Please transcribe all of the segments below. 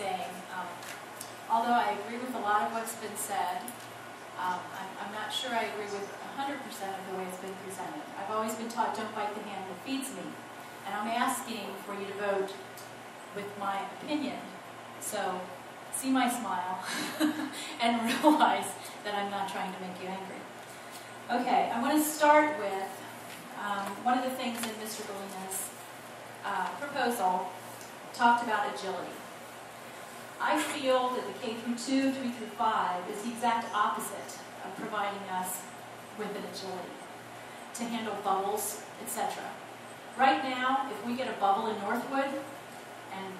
saying, although I agree with a lot of what's been said, I'm not sure I agree with 100% of the way it's been presented. I've always been taught, don't bite the hand that feeds me. And I'm asking for you to vote with my opinion. So, see my smile and realize that I'm not trying to make you angry. Okay, I want to start with one of the things in Mr. Galina's proposal talked about agility. I feel that the K-2, 3 through 5 is the exact opposite of providing us with an agility to handle bubbles, etc. Right now, if we get a bubble in Northwood, and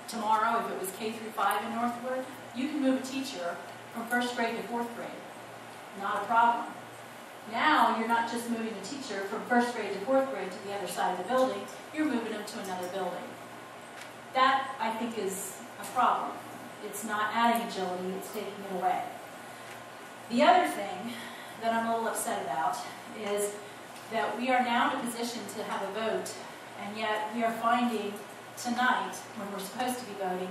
tomorrow, if it was K through 5 in Northwood, you can move a teacher from 1st grade to 4th grade. Not a problem. Now, you're not just moving a teacher from 1st grade to 4th grade to the other side of the building, you're moving them to another building. That, I think, is a problem. It's not adding agility, it's taking it away. The other thing that I'm a little upset about is that we are now in a position to have a vote, and yet we are finding tonight, when we're supposed to be voting,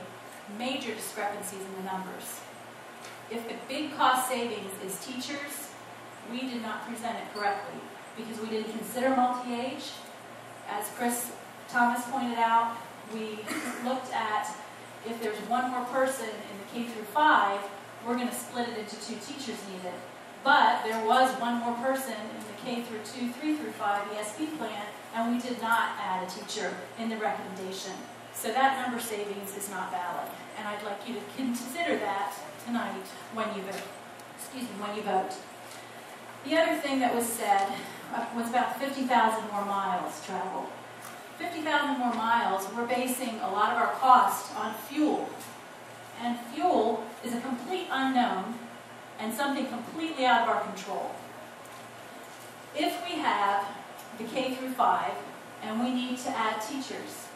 major discrepancies in the numbers. If the big cost savings is teachers, we did not present it correctly because we didn't consider multi-age. As Chris Thomas pointed out, we looked at if there's one more person in the K through 5, we're going to split it into 2 teachers needed. But there was one more person in the K through 2, 3 through 5 ESP plan, and we did not add a teacher in the recommendation. So that number savings is not valid. And I'd like you to consider that tonight when you vote. When you vote. The other thing that was said was about 50,000 more miles traveled. 50,000 more miles, we're basing a lot of our cost on fuel. And fuel is a complete unknown and something completely out of our control. If we have the K through 5 and we need to add teachers,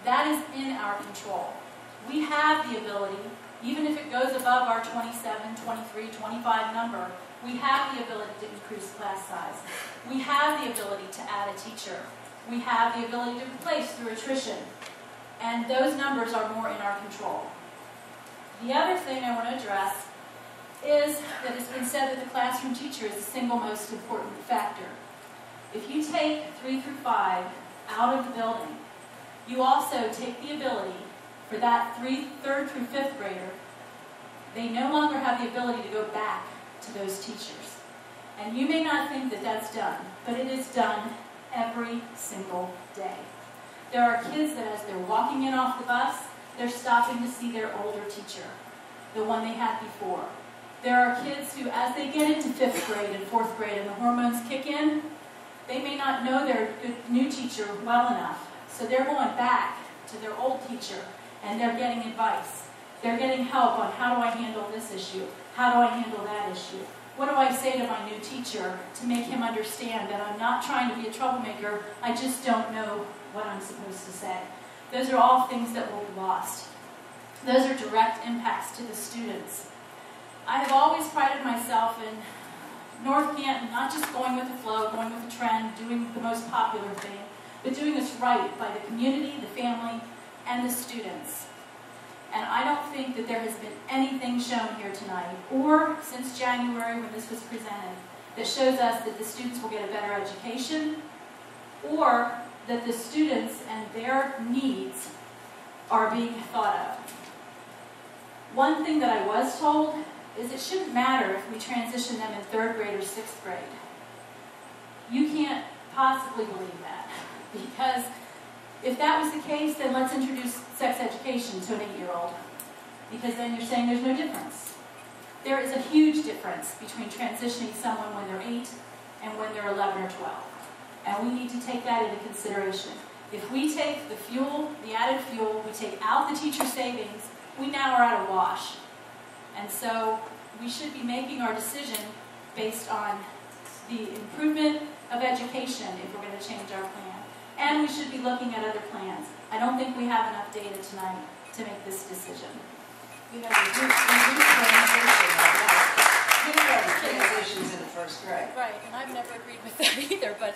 that is in our control. We have the ability, even if it goes above our 27, 23, 25 number, we have the ability to increase class size. We have the ability to add a teacher. We have the ability to replace through attrition. And those numbers are more in our control. The other thing I want to address is that it's been said that the classroom teacher is the single most important factor. If you take 3 through 5 out of the building, you also take the ability for that 3rd through 5th grader, they no longer have the ability to go back to those teachers. And you may not think that that's done, but it is done every single day. There are kids that as they're walking in off the bus, they're stopping to see their older teacher, the one they had before. There are kids who, as they get into 5th grade and 4th grade and the hormones kick in, they may not know their new teacher well enough. So they're going back to their old teacher and they're getting advice. They're getting help on how do I handle this issue? How do I handle that issue? What do I say to my new teacher to make him understand that I'm not trying to be a troublemaker, I just don't know what I'm supposed to say? Those are all things that will be lost. Those are direct impacts to the students. I have always prided myself in North Canton, not just going with the flow, going with the trend, doing the most popular thing, but doing this right by the community, the family, and the students. And I don't think that there has been anything shown here tonight, or since January when this was presented, that shows us that the students will get a better education, or that the students and their needs are being thought of. One thing that I was told is it shouldn't matter if we transition them in 3rd grade or 6th grade. You can't possibly believe that, because if that was the case, then let's introduce sex education to an 8-year-old, because then you're saying there's no difference. There is a huge difference between transitioning someone when they're 8 and when they're 11 or 12. And we need to take that into consideration. If we take the fuel, the added fuel, we take out the teacher savings, we now are at a wash. And so we should be making our decision based on the improvement of education if we're going to change our plan. And we should be looking at other plans. I don't think we have enough data tonight to make this decision. You know, transitions in the 1st grade. Right, and I've never agreed with that either, but